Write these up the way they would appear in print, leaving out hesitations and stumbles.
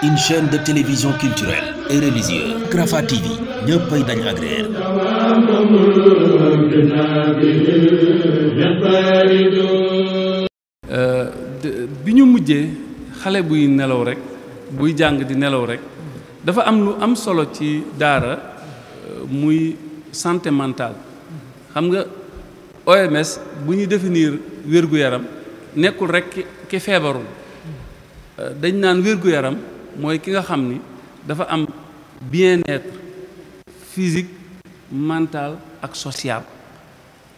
une chaîne de télévision culturelle et religieuse Rafah TV ñëppay dañ agréer. bi ñu mujjee xale buy nelaw rek buy jàng di nelaw rek dafa am lu am solo ci daara muy santé mentale. xam nga OMS bu ñuy définir wér-gu-yaram nekkul rek ki feebarul dañ naan wér-gu-yaram mooy ki nga xam ni dafa am bien-être physique mental ak social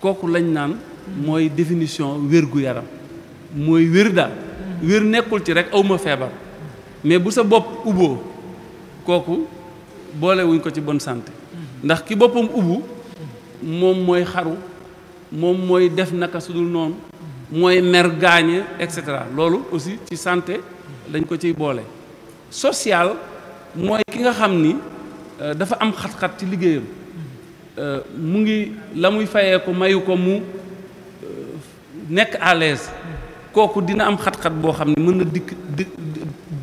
kooku lañ naan mooy définition wér-gu-yaram mooy wér daal wér nekkul ci rek awma feebar mais bu sa bopp ubboo kooku boolewuñ ko ci bonne santé ndax ki boppam ubbu moom mooy xaru moom mooy def naka sudul noonu mooy mer gaañe et cetera loolu aussi ci santé dañ ko ciy boole. social mooy ki nga xam ni dafa am xat-xat ci liggéeyam mu ngi la muy fayee ko mayu ko mu nekk à l'aise kooku dina am xat-xat boo xam ne mën na dikk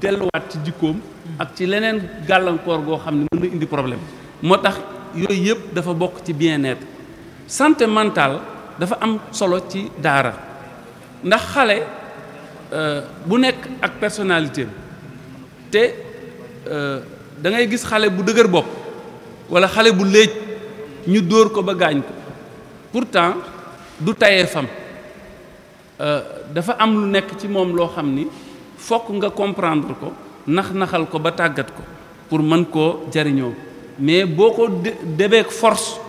delluwaat ci jikkoom ak ci leneen gàllankoor goo xam ne mën na indi problème moo tax yooyu yëpp dafa bokk ci bien-être. santé mentale dafa am solo ci daara ndax xale bu nekk ak personnalité te da ngay gis xale bu dëgër bopp walla xale bu léej ñu dóor ko ba gaañ ko pourtant du tayee fam dafa am lu nekk ci moom loo xam ni fokk nga comprendre ko nax-naxal ko ba tàggat ko pour mën koo jariñoo mais boo ko debeek force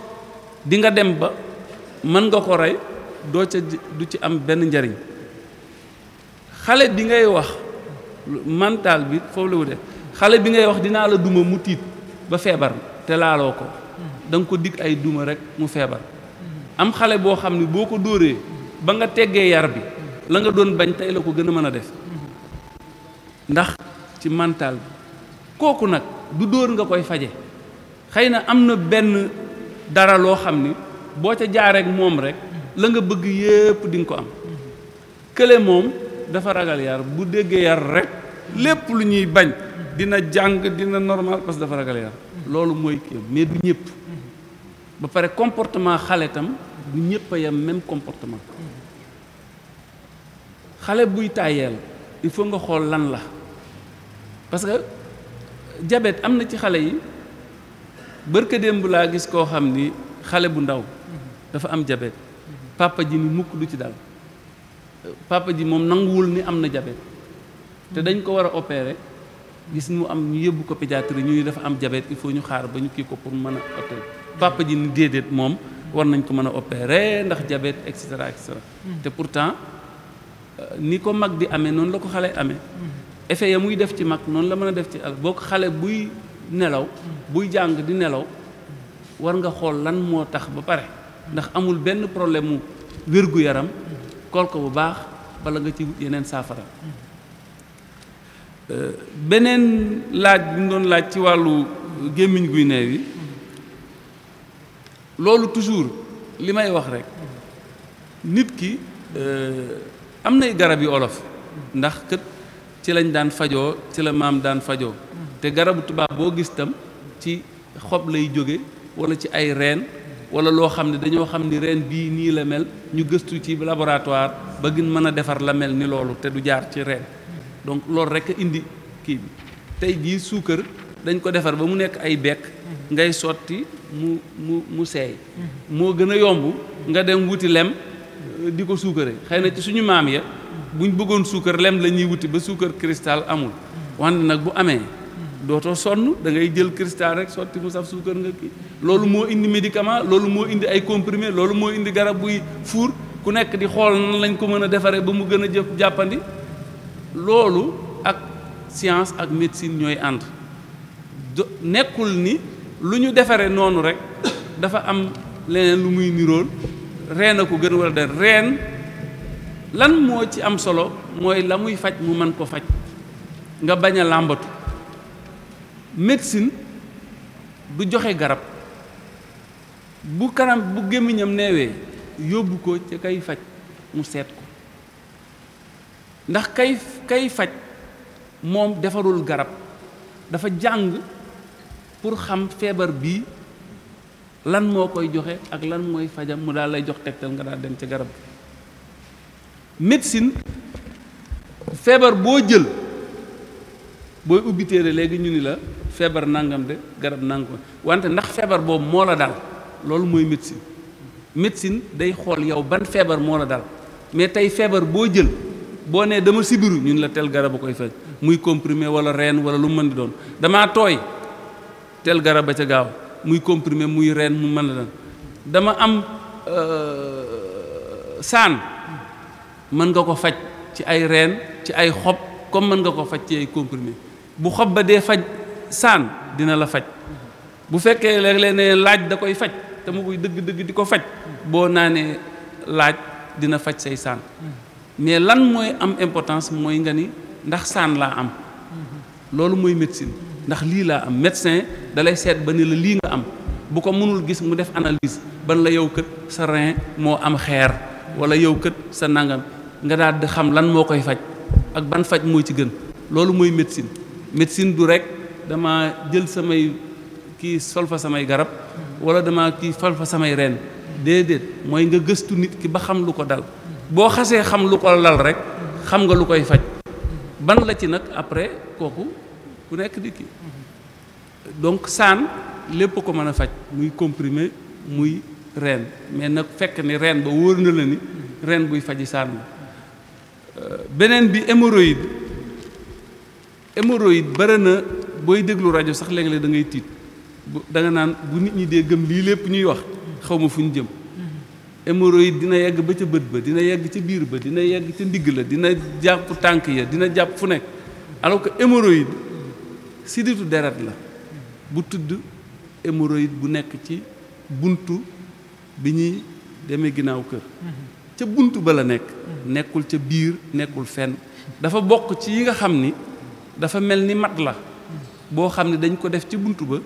di nga dem ba mën nga ko rey doo ca du ci am benn njariñ xale bi ngay wax mental bi foofu la wute xale bi ngay wax dinaa la duma mu tiit ba feebar te laaloo ko da nga ko dig ay duma rek mu feebar am xale boo xam ni boo ko dóoree ba nga teggee yar bi la nga doon bañ tey la ko gën a mën a def ndax ci mental bi kooku nag du dóor nga koy faje xëy na am na benn dara loo xam ni boo ca jaareek moom rek la nga bëgg yépp di nga ko am kële moom dafa ragal yar bu déggee yar rek lépp lu ñuy bañ dina jàng dina normal parce que dafa ragal yar loolu mooy kii mais du ñëpp ba pare comportement xale tam du ñëpp a yam même comportement xale buy tàyyeel il faut nga xool lan la parce que diabète am na ci xale yi bërka démb laa gis koo xam ni xale bu ndaw dafa am diabète papa ji ni mukk du ci dal papa ji moom nanguwul ni am na diabète te dañ ko war a opérer gis mu am ñu yóbbu ko pédiatrie ñu dafa am diabète il faut ñu xaar ba ñu kii ko pour mën a opérer papa ji ni déedéet moom war nañ ko mën a opérer ndax diabète et cetera et cetera te pourtant ni ko mag di amee noonu la ko xale amee effet ya muy def ci mag noonu la mën a def ci boo ko xale buy nelaw buy jàng di nelaw war nga xool lan moo tax ba pare ndax amul benn problème mu wér-gu-yaram kool ko bu baax bala nga ci wut yeneen saafara beneen laaj bi mu doon laaj ci wàllu gémmiñ guy neew yi loolu toujours li may wax rek nit ki am nay garab yu olof ndax kët ci lañ daan fajoo ci la maam daan fajoo te garabu tubaab boo gis tam ci xob lay jóge walla ci ay reen walla loo xam ne dañoo xam ni reen bii nii la mel ñu gëstu ci laboratoire ba gën mën a defar la mel ni loolu te du jaar ci reen donc loolu rekk indi kii bi tey jii suukar dañ ko defar ba mu nekk ay bekk ngay sotti mu seey moo gën a yomb nga dem wuti lem di ko suukare xëy na ci suñu maam ya buñ bëggoon suukar lem la ñuy wuti ba suukar cristal amul wante nag bu amee dootoo sonn da ngay jël cristal rek sotti mu saf suukar nga kii loolu moo indi médicament loolu moo indi ay comprimé loolu moo indi garab buy fuur ku nekk di xool nan lañ ko mën a defaree ba mu gën a jàppandi loolu ak science ak médecine ñooy ànd nekkul ni lu ñu defaree noonu rek dafa am leneen lu muy nirool reen a ko gën wala de reen lan moo ci am solo mooy la muy faj mu mën ko faj nga bañ a làmbatu médecine du joxe garab bu kanam bu gémmiñam neewee yóbbu ko ca kay faj mu seet ko ndax kay faj moom defarul garab dafa jàng pour xam feebar bii lan moo koy joxe ak lan mooy fajam mu daal lay jox tegtal nga daal dem ca garab médecine feebar boo jël booy ubbi téere léegi ñu ni la feebar nangam de garab nangam wante ndax feebar boobu moo la dal loolu mooy médecine médecine day xool yow ban feebar moo la dal mais tey feebar boo jël boo nee dama sibiru ñun la tel garab a koy faj muy comprimé wala reen wala lu mën di doon damaa tooy tel garab a ca gaaw muy comprimé muy reen mu mën la doon dama am saan mën nga ko faj ci ay reen ci ay xob comme mën nga ko faj ci ay comprimé bu xob ba dee faj saan dina la faj bu fekkee léeg-léeg ne laaj da koy faj te mu koy dëgg-dëgg di ko faj boo naanee laaj dina faj say saan mais lan mooy am importance mooy nga ni ndax saan laa am loolu mooy médecine ndax lii laa am médecin da lay seet ba ni la lii nga am bu ko mënul gis mu def analyse ban la yow kët sa rein moo am xeer wala yow kët sa nangam nga daal di xam lan moo koy faj ak ban faj mooy ci gën loolu mooy médecine médecine du rek dama jël samay kii sol fa samay garab wala dama kii sol fa samay reen déedéet mooy nga gëstu nit ki ba xam lu ko dal boo xasee xam lu ko lal rek xam nga lu koy faj ban la ci nag après kooku ku nekk di kii donc saan lépp ko mën a faj muy comprimé muy reen mais nag fekk ni reen ba wóor na la ni reen buy faji saan la beneen bi hémorroïde bari na booy déglu rajo sax léeg-léeg da ngay tiit da nga naan bu nit ñi dee gëm lii lépp ñuy wax xaw ma fu ñu jëm hémorroïde dina yegg ba ca bët ba dina yegg ca biir ba dina yegg ca ndigg la dina jàpp tànk ya dina jàpp fu nekk alors que hémorroïde siditu deret la bu tudd hémorroïde bu nekk ci buntu bi ñuy demee ginnaaw kër ca buntu ba la nekk nekkul ca biir nekkul fenn dafa bokk ci yi nga xam ni dafa mel ni mat la boo xam ne dañ ko def ci buntu ba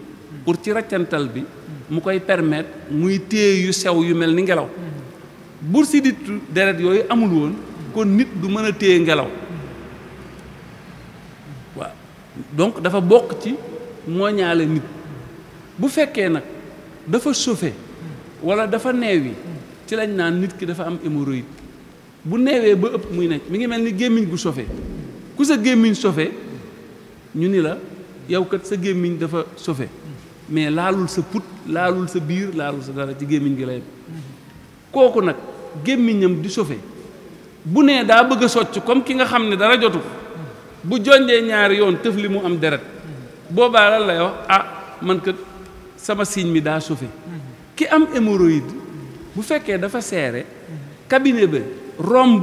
pour ci raccantal bi mu koy permettre muy téye yu sew yu mel ni ngelaw bu siditu deret yooyu amul woon kon nit du mën a téye ngelaw waaw donc dafa bokk ci mooñaale nit bu fekkee nag dafa chauffé wala dafa neewi ci lañ naan nit ki dafa am hémorroïde bu neewee ba ëpp muy nekk mi ngi mel ni gémmiñ gu chauffé ku sa gémmiñ chauffé ñu ni la yow kat sa gémmiñ dafa chauffé mais laalul sa put laalul sa biir laalul sa dara ci gémmiñ gi lay kooku nag gémmiñam di chauffé bu nee daa bëgg a socc comme ki nga xam ne dara jotu ko bu jonjee ñaari yoon tëf li mu am deret boobaa lan lay wax ah man kat sama signe mi daa chauffé ki am hémorroïde bu fekkee dafa seere cabinet ba romb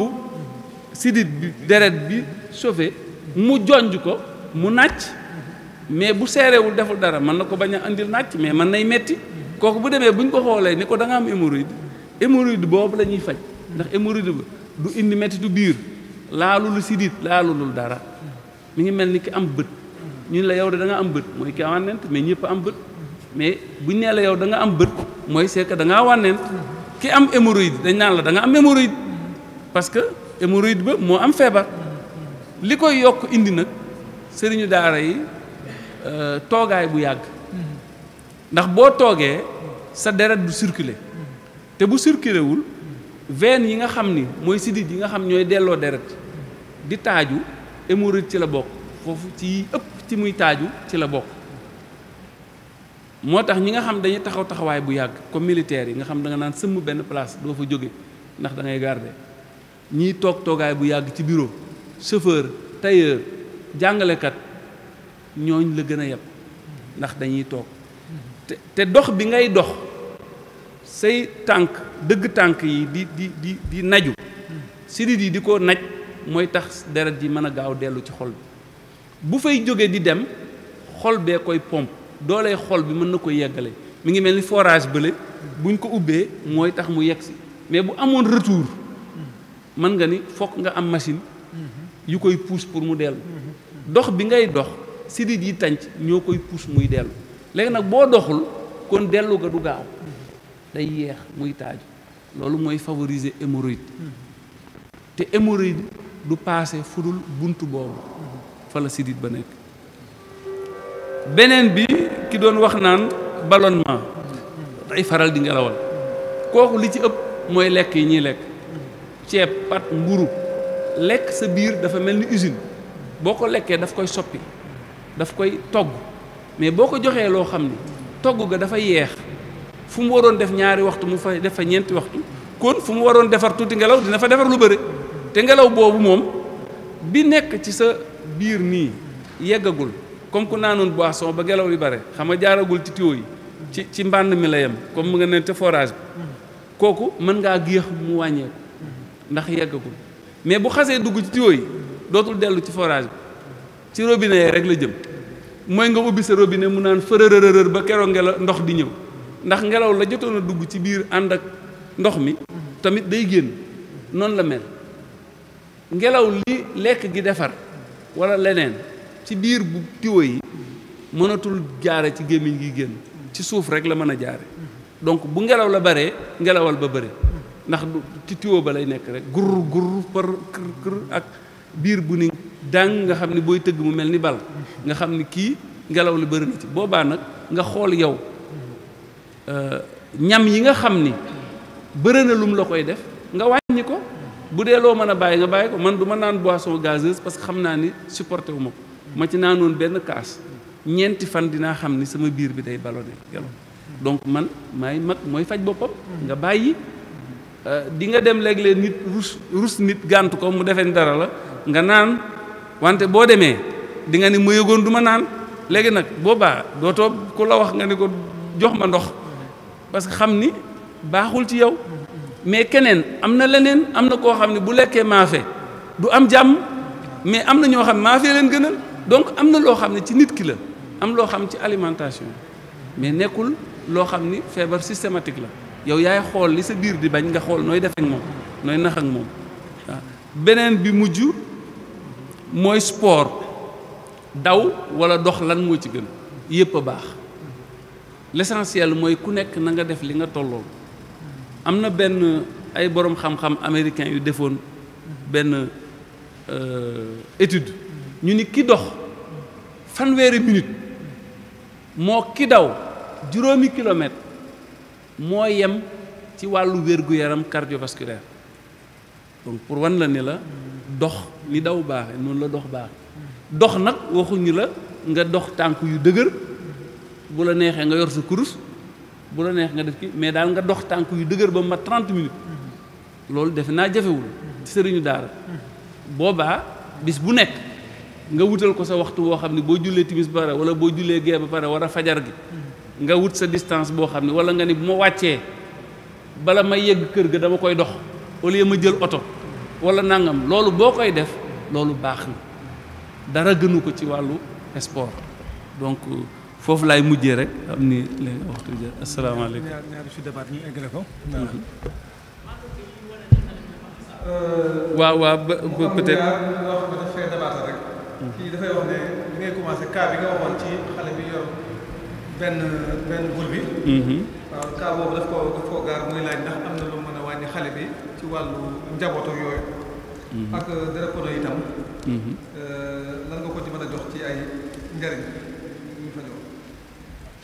sidit bi deret bi chauffé mu jonj ko mu nàcc mais bu seerewul deful dara mën na ko bañ a andil nàcc mais mën nay metti kooku bu demee bu ñu ko xoolee ni ko da nga am hémorroïde boobu la ñuy faj ndax hémorroïde ba du indi mettitu biir laalul sidit laalulul dara mi ngi mel ni ki am bët ñu la yow de da nga am bët mooy ki wànnent mais ñëpp am bët mais buñ nee la yow da nga am bët mooy c'est que da ngaa wànnent ki am hémorroïde dañ naan la da nga am hémorroïde parce que hémorroïde ba moo am feebar li koy yokk indi nag sëriñu daara yi toogaay bu yàgg ndax boo toogee sa deret du circuler te bu circuler wul veine yi nga xam ni mooy sidit yi nga xam ñooy delloo deret di taaju hémorroïde ci la bokk foofu ci ëpp ci muy taaju ci la bokk moo tax ñi nga xam dañuy taxawaay bu yàgg comme militaire yi nga xam da nga naan sëmm benn place doo fa jóge ndax da ngay garder ñiy toogaay bu yàgg ci bureau chauffeur tailleur jàngalekat ñooñ la gën a yeb ndax dañuy toog te dox bi ngay dox say tànk dëgg tànk yi di naju sidit yi di ko naj mooy tax deret ji mën a gaaw dellu ci xol bi bu fay jóge di dem xol bee koy pompe doolee xol bi mën na ko yeggale mi ngi mel ni forage bële buñ ko ubbee mooy tax mu yegg si mais bu amoon retour mën nga ni fokk nga am machine yu koy pousse pour mu dellu dox bi ngay dox sidit yi tànc ñoo koy pousse muy dellu léegi nag boo doxul kon dellu ga du gaaw day yeex muy taaju loolu mooy favoriser hémorroïde te hémorroïde du paase fudul buntu boobu fa la sidit ba nekk beneen bi ki doon wax naan ballonnement day faral di ngelawal kooku li ci ëpp mooy lekk yi ñuy lekk ceeb pat mburu lekk sa biir dafa mel ni usine boo ko lekkee daf koy soppi daf koy togg mais boo ko joxee loo xam ni togg ga dafa yeex fu mu waroon def ñaari waxtu mu fa def fa ñeenti waxtu kon fu mu waroon defar tuuti ngelaw dina fa defar lu bëri te ngelaw boobu moom bi nekk ci sa biir nii yeggagul comme ku naanoon boisson ba ngelaw li bare xam nga jaaragul ci tuyau yi ci mbànd mi la yem comme mu nga ne te forage bi kooku mën ngaa géex mu wàññeeku ndax yeggagul mais bu xasee dugg ci tuyau yi dootul dellu ci forage bi ci robinet yi rek la jëm mooy nga ubbi sa robinet mu naan fërërërër ba keroog ngelaw ndox di ñëw ndax ngelaw la jotoon a dugg ci biir ànd ak ndox mi tamit day génn noonu la mel ngelaw li lekk gi defar walla leneen ci biir bu tuyau yi mënatul jaare ci gémmiñ gi génn ci suuf rek la mën a jaare donc bu ngelaw la baree ngelawal ba bëri ndax ci tuyau ba lay nekk rek gur gur par kër kër ak biir bu ni dàng nga xam ni booy tëgg mu mel ni bal nga xam ni kii ngelaw li bëri na ci boobaa nag nga xool yow ñam yi nga xam ni bëri na lum la koy def nga wàññi ko bu dee loo mën a bàyyi nga bàyyi ko man du ma naan boisson gazeuse parce que xam naa ni supporté wu ma ko ma ci naanoon benn kaas ñeenti fan dinaa xam ni sama biir bi day ballonné ngelaw donc man maay mag mooy faj boppam nga bàyyi di nga dem léeg-léeg nit rus nit gàntu ko mu defee ni dara la nga naan wante boo demee di nga ni ma yëgoon du ma naan léegi nag boobaa dootoo ku la wax nga ni ko jox ma ndox parce que xam ni baaxul ci yow mais keneen am na leneen am na koo xam ne bu lekkee maafe du am jàmm mais am na ñoo xam maafe leen gënal donc am na loo xam ne ci nit ki la am loo xam ci alimentation mais nekkul loo xam ni feebar systématique la yow yaay xool li sa biir di bañ nga xool nooy def ak moom nooy nax ak moom waaw beneen bi mujj mooy sport daw walla dox lan moo ci gën yépp a baax l'essentiel mooy ku nekk na nga def li nga tollool am na benn ay boroom xam-xam américain yu defoon benn étude ñu ni ki dox fanweeri minute moo ki daw juróomi kilomètre moo yem ci wàllu wér-gu-yaram cardiovasculaire donc pour wan la ni la dox ni daw baaxe noonu la dox baax dox nag waxuñu la nga dox tànk yu dëgër bu la neexee nga yor sa kurus bu la neex nga def ki mais daal nga dox tànk yu dëgër ba mat 30 minutes loolu defe naa jafewul ci sëriñu daara boobaa bis bu nekk nga wutal ko sa waxtu boo xam ne boo jullee timis ba pare wala boo jullee gee ba pare war a fajar gi nga wut sa distance boo xam ne wala nga ni bu ma wàccee bala may yegg kër ga dama koy dox au lieu ma jël oto wala nangam loolu boo koy def loolu baax na dara gënu ko ci wàllu sport donc foofu laay mujjee rek am ni léegi waxtu bi asalaamaaleykum. ñaari fi débat ñu eggale ko. waaw waaw peut-être. wax ba daf fee débat rek. kii dafay wax ne bi ngay commencé cas bi nga waxoon ci xale bi yor benn bul bi. waaw cas boobu daf koo gaar muy laaj ndax am na lu mën a wàññi xale bi ci wàllu njaboot ak yooyu. ak dérépano itam. lan nga ko ci mën a jox ci ay njariñ yu fa jox.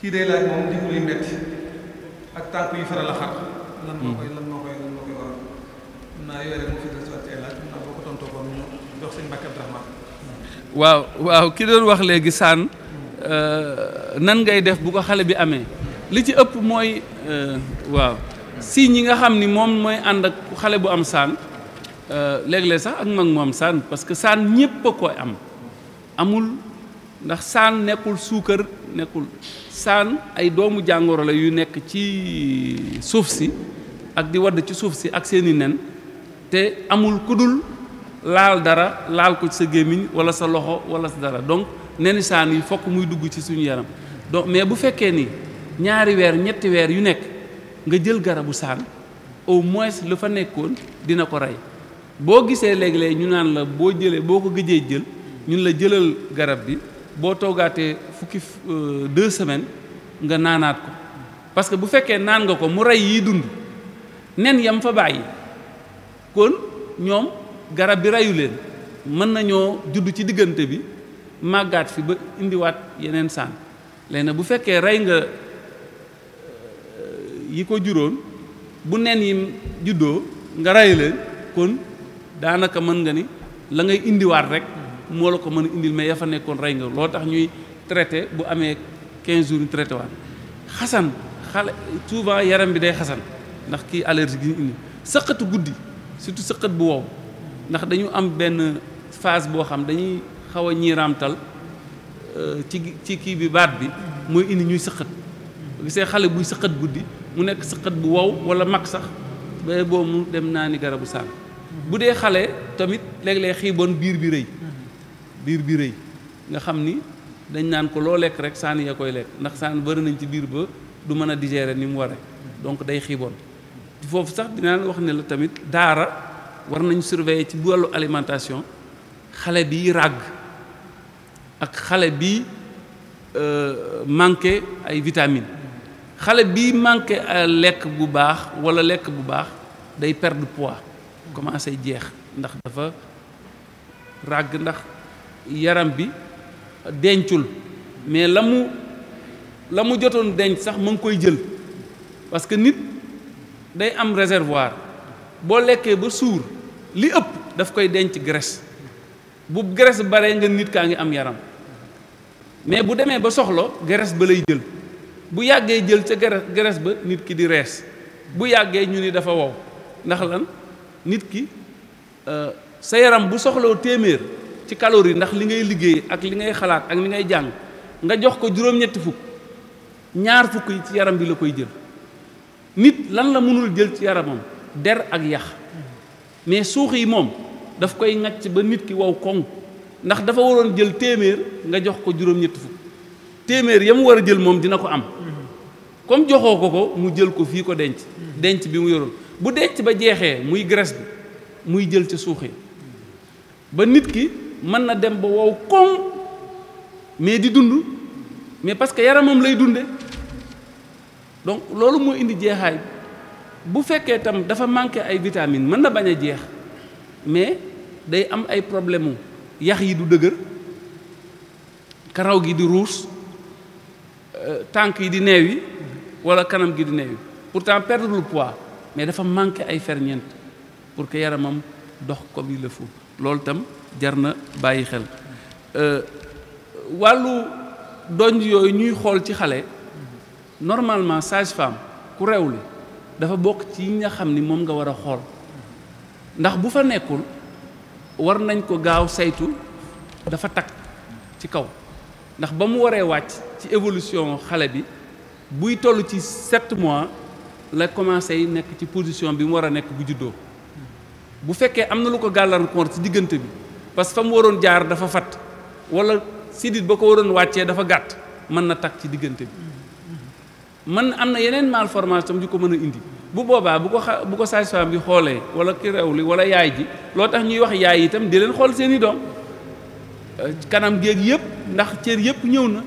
kii day laaj moom diggu li metti ak tànk yu faral a xar. lan moo koy waral. naa yooyu rek moo fi des ci ay laaj naa boo ko tontoo ko ñu jox sëñ Mbacke Abdourahmane. waaw ki doon wax léegi saan nan ngay def bu ko xale bi amee li ci ëpp mooy waaw signes yi nga xam ni moom mooy ànd ak xale bu am saan léeg-léeg sax ak mag mu am saan parce que saan ñépp a koy amul ndax saan nekkul suukar nekkul saan ay doomu jàngoro la yu nekk ci suuf si ak di wadd ci suuf si ak seeni nen te amul ku dul laal dara laal ko ci sa gémmiñ wala sa loxo wala sa dara donc neni saan yi fokk muy dugg ci suñu yaram donc mais bu fekkee ni ñaari weer ñetti weer yu nekk nga jël garabu saan au moins lu fa nekkoon dina ko rey boo gisee léeg-léeg ñu naan la boo ko gëjee jël ñun la jëlal garab bi boo toogaatee fukki 2 semaines nga naanaat ko parce que bu fekkee naan nga ko mu rey yiy dund nen yam fa bàyyi kon ñoom garab bi reyu leen mën nañoo judd ci diggante bi màggaat fi ba indiwaat yeneen saan léegi nag bu fekkee rey nga yi ko juróon bu nen yi juddoo nga rey leen kon daanaka mën nga ni la ngay indiwaat rek moo la ko mën a indil mais ya fa nekkoon rey nga loo tax ñuy traité bu amee 15 jours ñu traité waat xasan xale souvent yaram bi day xasan ndax kii allergie gi ñu indi sëqatu guddi surtout sëqat bu wow ndax dañu am benn phase boo xam dañuy xaw a ñiiraamtal ci kii bi baat bi mooy indi ñuy sëqat gisee xale buy sëqat guddi mu nekk sëqat bu wow wala mag sax ba boobu mu dem naa ni garabu saan bu dee xale tamit léeg-léeg xiiboon biir bi rëy nga xam ni dañ naan ko loo lekk rek saan ya koy lekk ndax saan bëri nañ ci biir ba du mën a digérer ni mu waree donc day xiiboon foofu sax dinaa wax ne la tamit daara war nañu surveiller ci wàllu alimentation xale bi ràgg ak xale bi manqué ay vitamines xale bi manqué lekk bu baax wala lekk bu baax day perdre poids commencé jeex ndax dafa ràgg ndax yaram bi dencul mais la mu jotoon denc sax mu ngi koy jël parce que nit day am réservoir boo lekkee ba suur li ëpp daf koy denc graisse bu graisse baree nga nit kaa ngi am yaram mais bu demee ba soxla graisse ba lay jël bu yàggee jël ca graisse ba nit ki di rees bu yàggee ñu ni dafa wow ndax lan nit ki sa yaram bu soxloo téeméer ci calorie ndax li ngay liggéey ak li ngay xalaat ak li ngay jàng nga jox ko juróom-ñetti fukk ñaar fukk yi ci yaram bi la koy jël nit lan la mënul jël ci yaramam der ak yax mais suux yi moom daf koy ŋàcc ba nit ki wow koŋ ndax dafa waroon jël téeméer nga jox ko juróom-ñetti fukk téeméer ya mu war a jël moom dina ko am comme joxoo ko mu jël ko fii ko denc bi mu yoroon bu denc ba jeexee muy graisse bi muy jël ca suux yi ba nit ki mën na dem ba wow koŋ mais di dund mais parce que yaramam lay dunde donc loolu moo indi jeexaay bu fekkee tam dafa manqué ay vitamines mën na bañ a jeex mais day am ay problème mu yax yi du dëgër karaw gi di ruus tànk yi di neew yi wala kanam gi di neew yi pourtant perdre le poids mais dafa manqué ay ferñeent pour que yaramam dox comme il le faut loolu tam jar na bàyyi xel wàllu donj yooyu ñuy xool ci xale normalement sage-femme ku rewli dafa bokk ci yi nga xam ni moom nga war a xool ndax bu fa nekkul war nañ ko gaaw saytu dafa takk ci kaw ndax ba mu waree wàcc ci évolution xale bi buy toll ci 7 mois la commencé yi nekk ci position bi mu war a nekk bu juddoo bu fekkee am na lu ko gàllankoor ci diggante bi parce que fa mu waroon jaar dafa fatt wala sidit ba ko waroon wàccee dafa gàtt mën na takk ci diggante bi man am na yeneen malformation yu ko mën a indi bu boobaa bu ko sage-femme bi xoolee wala ki rew li wala yaay ji loo tax ñuy wax yaay itam di leen xool seeni doom kanam géeg yëpp ndax cër yëpp ñëw na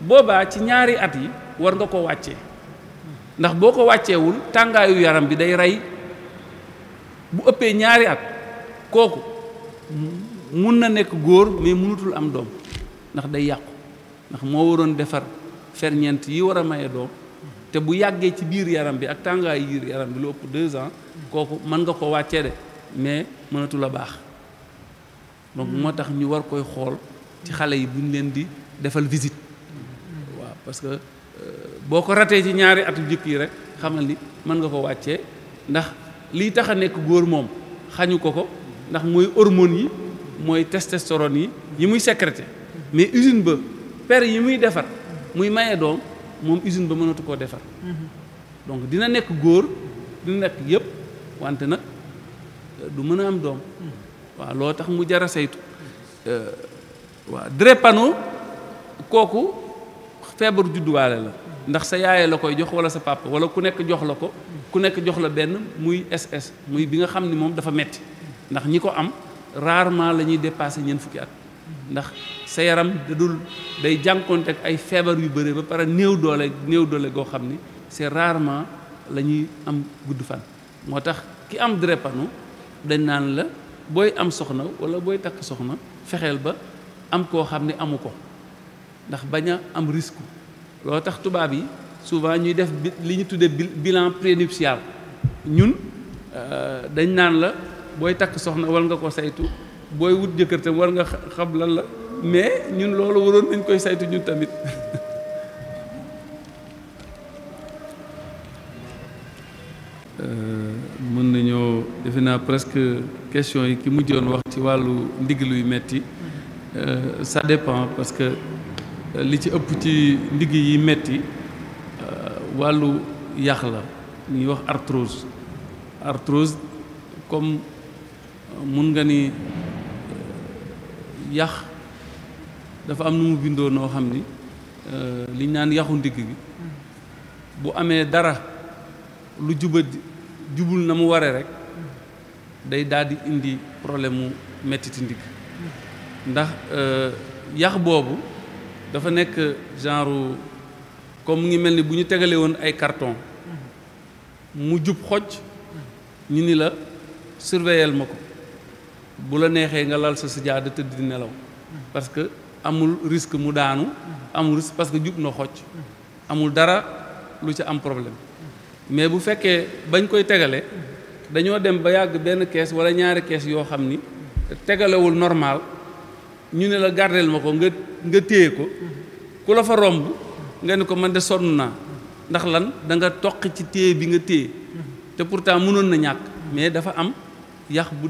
boobaa ci ñaari at yi war nga ko wàccee ndax boo ko wàcceewul tàngaayu yaram bi day rey bu ëppee ñaari at kooku mun na nekk góor mais mënutul am doom ndax day yàqu ndax moo waroon defar ferñeent yi war a maye doom te bu yàggee ci biir yaram bi ak tàngaayu biir yaram bi lu ëpp 2 ans kooku mën nga ko wàccee de mais mënatul a baax donc moo tax ñu war koy xool ci xale yi bu ñu leen di defal visite waaw parce que boo ko ratee ci ñaari atu jëkk yi rek xamal ni mën nga ko wàccee ndax liy tax a nekk góor moom xañu ko ndax mooy hormones yi mooy testostérone yi muy sécréter mais usine ba per yi muy defar muy maye doom moom usine ba mënatu koo defar donc dina nekk góor dina nekk yëpp wante nag du mën a am doom waaw loo tax mu jar a saytu waaw drépano kooku feebaru judduwaale la ndax sa yaay la koy jox wala sa papa wala ku nekk jox la ko ku nekk jox la benn muy SS muy bi nga xam ni moom dafa metti ndax ñi ko am rarement la ñuy dépasser ñeent fukki at ndax sa yaram day jànkoonte ak ay feebar yu bëri ba pare néew doole goo xam ni c'est rarement la ñuy am gudd fan moo tax ki am drépano dañ naan la booy am soxna wala booy takk soxna fexeel ba am koo xam ne amu ko ndax bañ a am risque loo tax tubaab yi souvent ñuy def li ñu tuddee bilan prénuptial ñun dañ naan la booy takk soxna war nga ko saytu booy wut jëkkër tam war nga xam lan la mais ñun loolu waroon nañ koy saytu ñun tamit mën nañoo defe naa presque question yi ki mujjoon wax ci wàllu ndigg luy metti ça dépend parce que li ci ëpp ci ndigg yi metti wàllu yax la ñuy wax arthrose comme mun nga ni yax dafa am nu mu bindoo noo xam ni liñ naan yaxu ndigg gi bu amee dara lu jubul na mu waree rek day daal di indi problème mu mettiti ndigg ndax yax boobu dafa nekk genre comme mu ngi mel ni bu ñu tegalee woon ay carton mu jub xocc ñu ni la surveiller ma ko bu la neexee nga lal sa sijaada tëdd di nelaw parce que amul risque mu daanu amul risque parce que jub na xocc amul dara lu ci am problème mais bu fekkee bañ koy tegale dañoo dem ba yàgg benn kees wala ñaari kees yoo xam ni tegalewul normal ñu ne la gardeel ma ko nga téye ko ku la fa romb nga ne ko man de sonn naa ndax lan da nga toqi ci téye bi nga téye te pourtant mënoon na ñàkk mais dafa am yax bu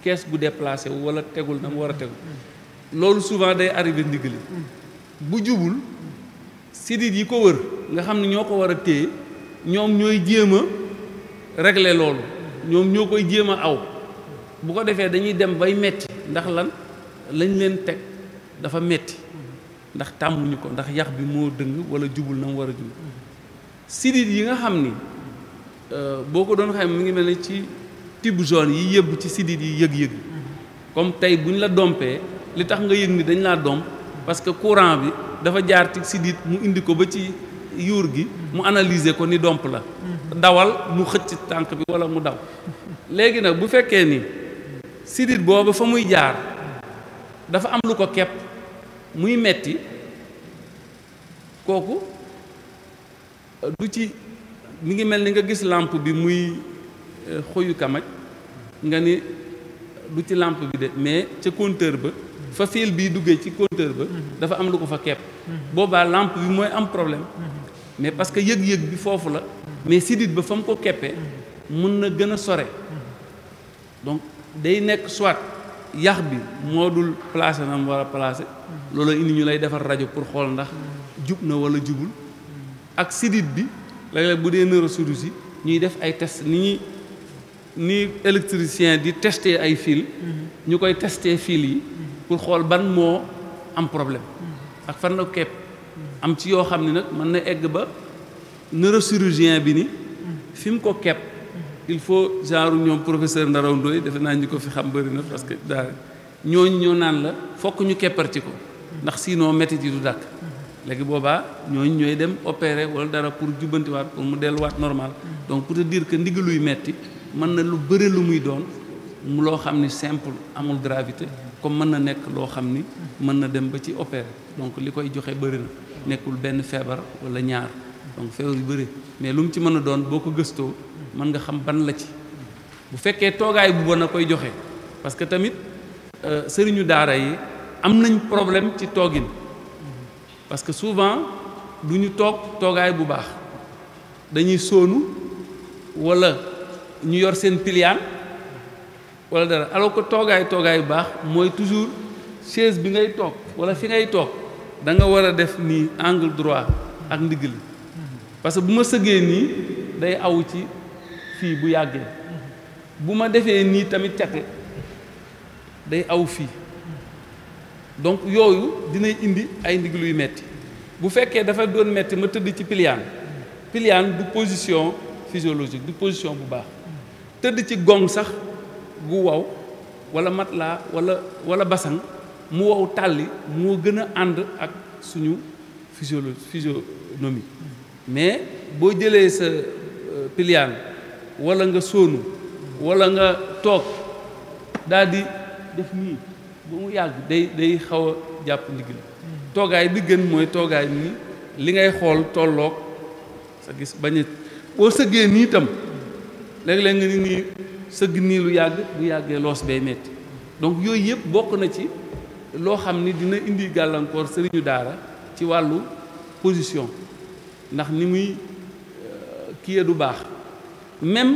kees bu déplacé wu wala tegul na mu war a tegu loolu souvent day arrivé ndigg li bu jubul sidit yi ko wër nga xam ne ñoo ko war a téye ñoom ñooy jéem a régler loolu ñoom ñoo koy jéem a aw bu ko defee dañuy dem bay metti ndax lan lañ leen teg dafa metti ndax tàmmuñu ko ndax yax bi moo dëng wala jubul na mu war a jubul sidit yi nga xam ni boo ko doon xam mu ngi mel ne ci tibb jaune yi yëbb ci sidit yi yëg-yëg comme tey bu ñu la dompee li tax nga yëg ni dañ laa domp parce que courant bi dafa jaar ci sidit mu indi ko ba ci yuur gi mu analyser ko ni domp la dawal mu xëcc tànk bi wala mu daw léegi nag bu fekkee ni sidit boobu fa muy jaar dafa am lu ko kepp muy metti kooku du ci mi ngi mel ni nga gis lampe bi muy xoyu kamaj nga ni du ci lampe bi de mais ca compteur ba fa fil bii duggee ci compteur ba dafa am lu ko fa kepp boobaa lampe bi mooy am problème mais parce que yëg-yëg bi foofu la mais sidit ba fa mu ko keppee mën na gën a sore donc day nekk soit yax bi moo dul placé na mu war a placé loolu indi ñu lay defar rajo pour xool ndax jub na wala jubul ak sidit bi léeg-léeg bu dee neurochirurgie ñuy def ay test ni électricien di tester ay fil ñu koy tester fil yi pour xool ban moo am problème ak fan la kepp am ci yoo xam ne nag mën na egg ba neurochirurgien bi ni fi mu ko kepp il faut genre ñoom professeur Ndaraw Ndoye defe naa ñu ko fi xam bëri na parce que daal ñooñu ñoo naan la fokk ñu keppar ci ko ndax sinon métti ji du dàkk léegi boobaa ñooñu ñooy dem opérer wala dara pour jubbantiwaat pour mu delluwaat normal donc pour te dire que ndigg luy metti mën na lu bëri lu muy doon mu loo xam ni simple amul gravité comme mën na nekk loo xam ni mën na dem ba ci opérer donc li koy joxe bëri na nekkul benn feebar wala ñaar donc feebar yu bëri mais lu mu ci mën a doon boo ko gëstoo mën nga xam ban la ci bu fekkee toogaay bu bon a koy joxe parce que tamit sëriñu daara yi am nañ problème ci toogin parce que souvent du ñu toog toogaay bu baax dañuy soonu wala ñu yor seen piliyaan wala dara alors que toogaay bu baax mooy toujours chaise bi ngay toog wala fi ngay toog da nga war a def nii angle droit ak ndigg li parce que bu ma sëggee nii day aw ci fii bu yàggee bu ma defee nii tamit cate day aw fii donc yooyu dinay indi ay ndigg luy metti bu fekkee dafa doon metti ma tëdd ci piliyaan du position physiologique du position bu baax tëdd ci gong sax gu wow wala matelas wala basang mu wow tàlli moo gën a ànd ak suñu physionomie mais boo jëlee sa piliyaan wala nga sóonu wala nga toog daal di def nii ba mu yàgg day xaw a jàpp ndigg li toogaay bi gën mooy toogaay nii li ngay xool tolloog sa gis bañ a boo sëggee nii itam léeg-léeg nga ni nii sëgg nii lu yàgg bu yàggee loos bay metti donc yooyu yëpp bokk na ci loo xam ni dina indi gàllankoor sëriñu daara ci wàllu position ndax ni muy kii du baax même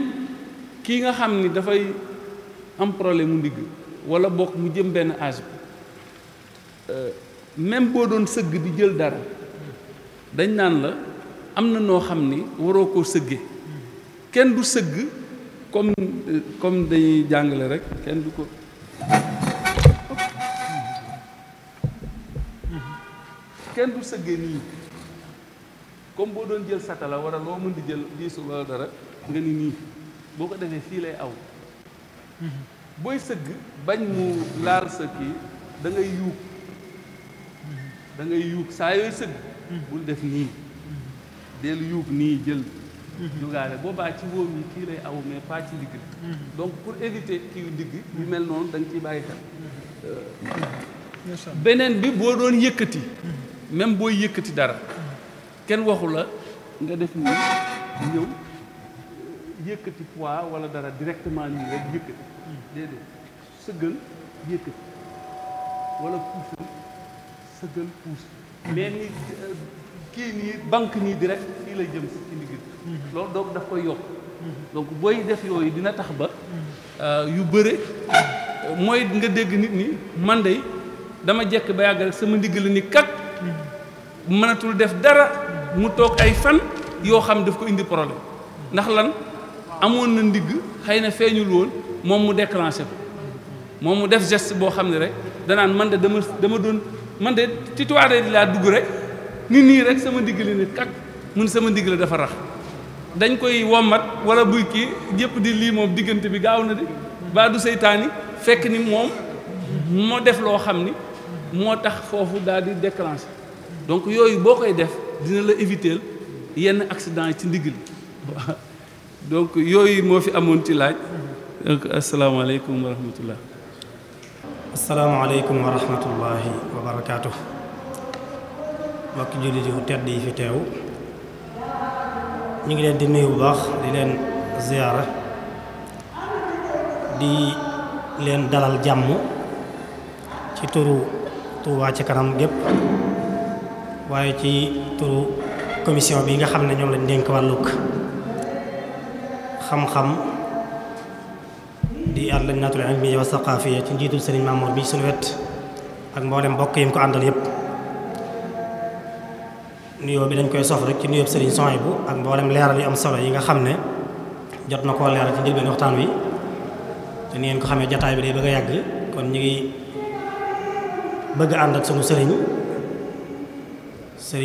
kii nga xam ni dafay am problème mu ndigg wala bokk mu jëm benn âge bi même boo doon sëgg di jël dara dañ naan la am na noo xam ni waroo koo sëggee kenn du sëgg comme dañuy jàngale rek kenn du ko kenn du sëggee nii comme boo doon jël satala wala loo mën di jël diisu wala dara nga ni nii boo ko defee fii lay aw booy sëgg bañ mu laal sa kii da ngay yuug da ngay yuug saa yooy sëgg bul def nii del yuug nii jël jugaale boobaa ci wóom yi kii lay aw mais pas ci ndigg donc pour éviter kii ndigg yu mel noonu da nga ciy bàyyi xel beneen bi boo doon yëkkati même booy yëkkati dara kenn waxu la nga def nii ñëw yëkkati poids wala dara directement nii rek yëkkati déedéet sëggal yëkkati wala puusal sëggal puus mais ni kii nii banque nii direct fii lay jëm si ci ndigg loolu donc daf koy yokk donc booy def yooyu dina tax ba yu bëre mooy nga dégg nit ñi man de dama jekk ba yàgg rek sama ndigg la ni kat mënatul def dara mu toog ay fan yoo xam daf ko indi problème ndax lan amoon na ndigg xëy na feeñul woon moom mu déclenché ko moom mu def geste boo xam ne rek danaan man de dama doon man de ci toile di laa dugg rek nit nii rek sama ndigg la ni kat mun sama ndigg la dafa rax dañ koy wommat wala buy kii yëpp di lii moom diggante bi gaaw na de baa du seytaani fekk ni moom moo def loo xam ni moo tax foofu daal di déclenché donc yooyu boo koy def dina la éviter yenn accident yi ci ndigg li donc yooyu moo fi amoon ci laaj donc asalaamaaleykum wa rahmatullah asalaamaaleykum wa rahmatullahi wa barakaatu mbokki jullit yu tedd yi fi teew ñu ngi leen di nuyu bu baax di leen ziyaara di leen dalal jàmm ci turu Touba ci kanam gépp waaye ci turu commission bi nga xam ne ñoom lañ dénk wàllug xam-xam di al-lajnatul ilmiyya wa saqafiyya ci njiitul Sëriñ Mamour bi suñu wet ak mboolem mbokk yi mu ko àndal yépp nuyoo bi dañ koy sof rek ci nuyoo Sëriñ Souhaïbou ak mboolem leeral yu am solo yi nga xam ne jot na koo leeral ci njëlbeen waxtaan wi te ni ngeen ko xamee jataay bi day bëgg a yàgg kon ñu ngi bëgg ànd ak sunu sëriñ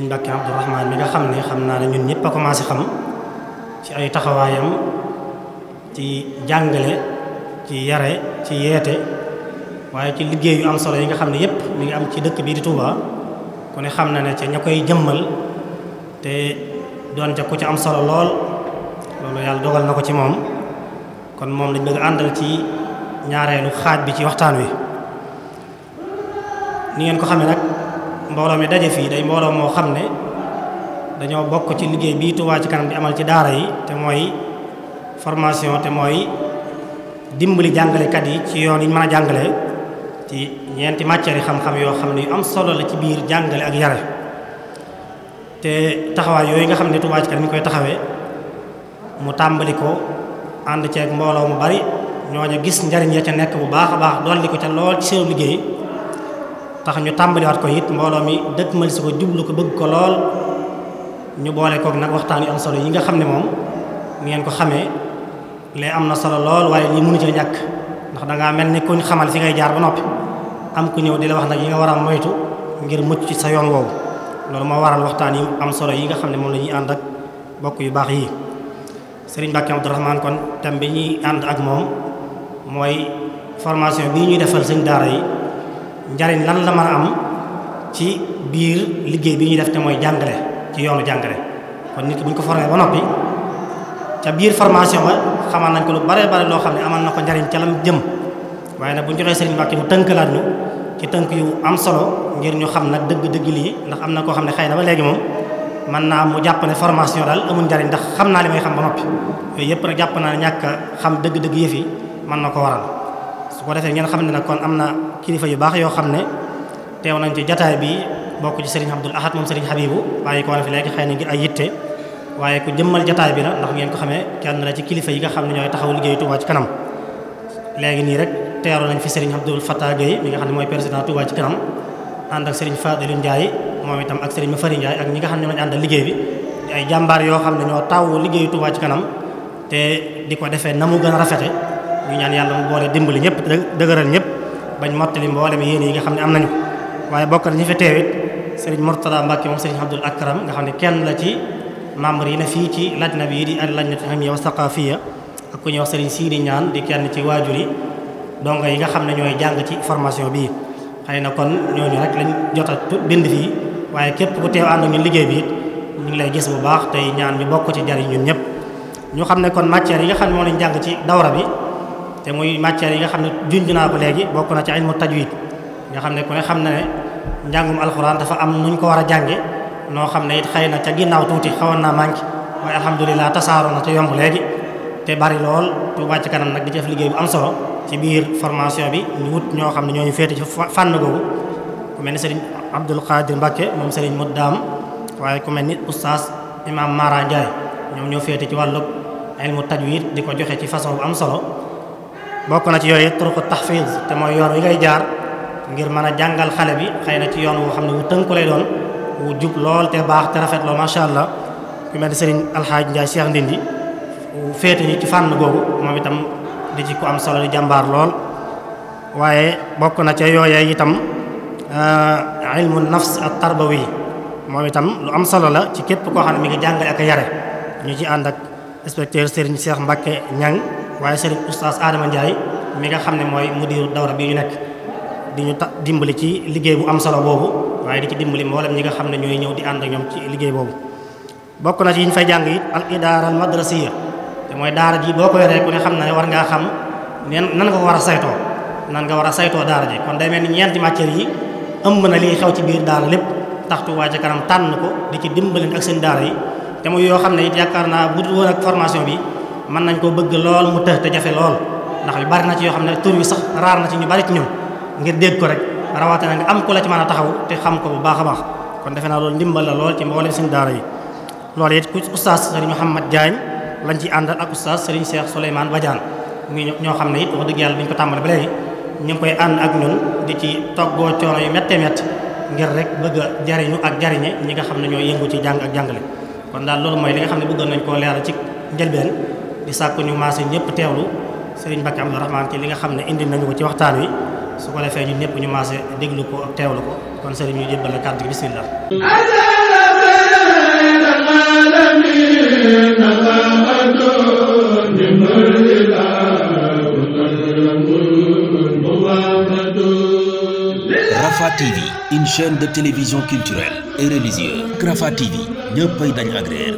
Mbàkke Abdourahmane mi nga xam ne xam naa ne ñun ñëpp a commencé xam ci ay taxawaayam ci jàngale ci yare ci yeete waaye ci liggéey yu am solo yi nga xam ne yépp mi ngi am ci dëkk bii di Touba ku ne xam na ne ca ña koy jëmmal te doon ca ku ci am solo lool loolu yàlla dogal na ko ci moom kon moom lañ bëgg àndal ci ñaareelu xaaj bi ci waxtaan wi ni ngeen ko xamee nag mbooloo mi daje fii day mbooloo moo xam ne dañoo bokk ci liggéey bii Touba ci kanam di amal ci daara yi te mooy formation te mooy dimbali jàngalekat yi ci yoon yi ñu mën a jàngale ci ñeenti matières yi xam-xam yoo xam ne yu am solo la ci biir jàngale ak yare te taxawaay yooyu nga xam ne Touba ci kanam mi koy taxawee mu tàmbali ko ànd ceeg mbooloo mu bari ñooñu gis njariñ ya ca nekk bu baax a baax dolli ko ca lool ci seen liggéey tax ñu tàmbaliwaat ko it mbooloo mi dëkk mal si ko jublu ko bëgg ko lool ñu boole kook nag waxtaan yu am solo yi nga xam ne moom ngeen ko xamee lee am na solo lool waaye lii mënu ci ñàkk ndax dangaa mel ni kuñ xamal fi ngay jaar ba noppi am ku ñëw di la wax nag yi nga war a moytu ngir mucc ci sa yoon woowu loolu moo waral waxtaan yi am solo yi nga xam ne moom la ñuy ànd ak bokk yu baax yi Sëriñ Mbàkke Abdourahmane kon thème bi ñuy ànd ak moom mooy formation bii ñuy defal sëñ daara yi njariñ lan la mën a am ci biir liggéey bi ñuy def te mooy jàngale ci yoonu jàngale kon nit ki bu ñu ko formé ba noppi ca biir formation ba xamal nañ ko lu bare bare loo xam ne amal na ko njariñ ca lam jëm waaye nag bu ñu joxee Sëriñ Mbàkke mu tënkalaat ñu ci tënk yu am solo ngir ñu xam nag dëgg-dëgg lii ndax am na koo xam ne xëy na ba léegi moom mën naa mu jàpp ne formation daal amul njariñ ndax xam naa li may xam ba noppi yooyu yëpp nag jàpp naa ne ñàkk a xam dëgg-dëgg yëf yi mën na ko waral su ko defee ngeen xam ne nag kon am na kilifa yu baax yoo xam ne teew nañ ci jataay bi bokk ci Serigne Abdoul Ahad moom Serigne Habibou bàyyi ko woon fi léegi xëy na ngir ay yitte waaye ku jëmmal jataay bi la ndax ngeen ko xamee kenn la ci kilifa yi nga xam ne ñooy taxaw liggéeyu Touba ci kanam léegi nii rek teeru nañ fi Serigne Abdoul Fattah Gueye mi nga xam ne mooy président Touba ci kanam ànd ak Serigne Fadilou Ndiaye moom itam ak Serigne Mafari Ndiaye ak ñi nga xam ne ñoo àndal liggéey bi di ay jàmbaar yoo xam ne ñoo taw liggéeyu Touba ci kanam te di ko defee na mu gën a rafete ñu ñaan yàlla mu boole dimbali ñëpp dëgëral ñëpp bañ mottali mboolem yéen yi nga xam ne am nañu waaye bokk na ñi fi teewit Serigne Mourtada Mbacke moom Serigne Abdoul Akram nga xam ne kenn la ci membre yi ne fii ci lajna bi di al lajnatu ilmiya wa saqafiya ak ku ñuy wax Serigne Sidi Ñaan di kenn ci waajur yi donga yi nga xam ne ñooy jàng ci formation bii xëy na kon ñooñu rek lañ jot a bind fii waaye képp ku teew ànd ñu liggéey bi it ñu ngi lay gis bu baax tey ñaan ñu bokk ci jariñ ñun ñëpp ñu xam ne kon matières yi nga xam ne moom lañ jàng ci dawra bi te muy matières yi nga xam ne junj naa ko léegi bokk na ci ilmu tajwid nga xam ne ku ne xam na ne njàngum alxuraan dafa am nuñ ko war a jànge noo xam ne it xëy na ca ginnaaw tuuti xawoon naa manqué waaye alhamdulilah tasaaroo na te yomb léegi te bari lool Touba ci kanam nag di def liggéey bu am solo ci biir formation bi ñu wut ñoo xam ne ñooñu féete ci fànn googu ku mel ni Serigne Abdoul Khadir Mbacke moom Serigne Moddaam waaye ku mel ni oustaz Imam Mara Ndiaye ñoom ñoo féete ci wàllu ilmu tajwid di ko joxe ci façon bu am solo bokk na ci yooyu turuqu tahfiz te mooy yoon wi ngay jaar ngir mën a jàngal xale bi xëy na ci yoon woo xam ne wu tënku lay doon wu jub lool te baax te rafet lool macha allah ku mel ni Serigne Alhaaj Ndiaye Cheikh Ndindi féete ñi ci fànn googu moom itam di ci ku am solo di jàmbaar lool waaye bokk na ca yooyee itam ilmu nafs at tarbawi moom itam lu am solo la ci képp koo xam ne mi ngi jàngale ak a yare ñu ci ànd ak inspecteur Serigne Cheikh Mbacke Ñang waaye Serigne oustaz Adama Ndiaye mi nga xam ne mooy mudiru dawra bi ñu nekk di ñu dimbali ci liggéey bu am solo boobu waaye di ci dimbali mboolem ñi nga xam ne ñooy ñëw di ànd ak ñoom ci liggéey boobu bokk na ci yi ñu fay jàng it al idaara al madrasiya te mooy daara ji boo ko yoree ku ne xam na ne war ngaa xam nan nga ko war a saytoo nan nga war a saytoo daara ji kon day mel ni ñeenti matières yi ëmb na liy xew ci biir daara lépp tax Touba ca kanam tànn ko di ci dimbalin ak seen daara yi te muy yoo xam ne it yaakaar naa bu dul woon ak formation bi mën nañ koo bëgg lool mu të te jafe lool ndax yu bari na ci yoo xam ne tur yi sax raar na ci ñu bari ci ñun ngir dégg ko rek rawatina nga am ku la ci mën a taxaw te xam ko bu baax a baax kon defe naa loolu ndimbal la lool ci mboolem seen daara yi loolu it ku oustaz Serigne Mouhamad Diagne lañ ci àndal ak oustaz Serigne Cheikh Souleymane Badiane muy ñoo xam ne it wax dëgg yàlla bi ñu ko tàmbali ba léegi ñu ngi koy ànd ak ñun di ci toggoo coono yu méttee métti ngir rek bëgg a jariñu ak jariñe ñi nga xam ne ñoo yëngu ci jàng ak jàngale kon daal loolu mooy li nga xam ne bëggoon nañ koo leeral ci njëlbeen di sàkku ñu maase ñëpp teewlu Serigne Mbacke Abdou Rahman ci li nga xam ne indi nañu ko ci waxtaan wi su ko defee ñun ñëpp ñu maase déglu ko ak teewlu ko kon Serigne ñu jébbal kàddu gi bismillah Rafah TV, une chaîne de télévision culturelle et religieuse. Rafah TV, ñëppay dañ agréer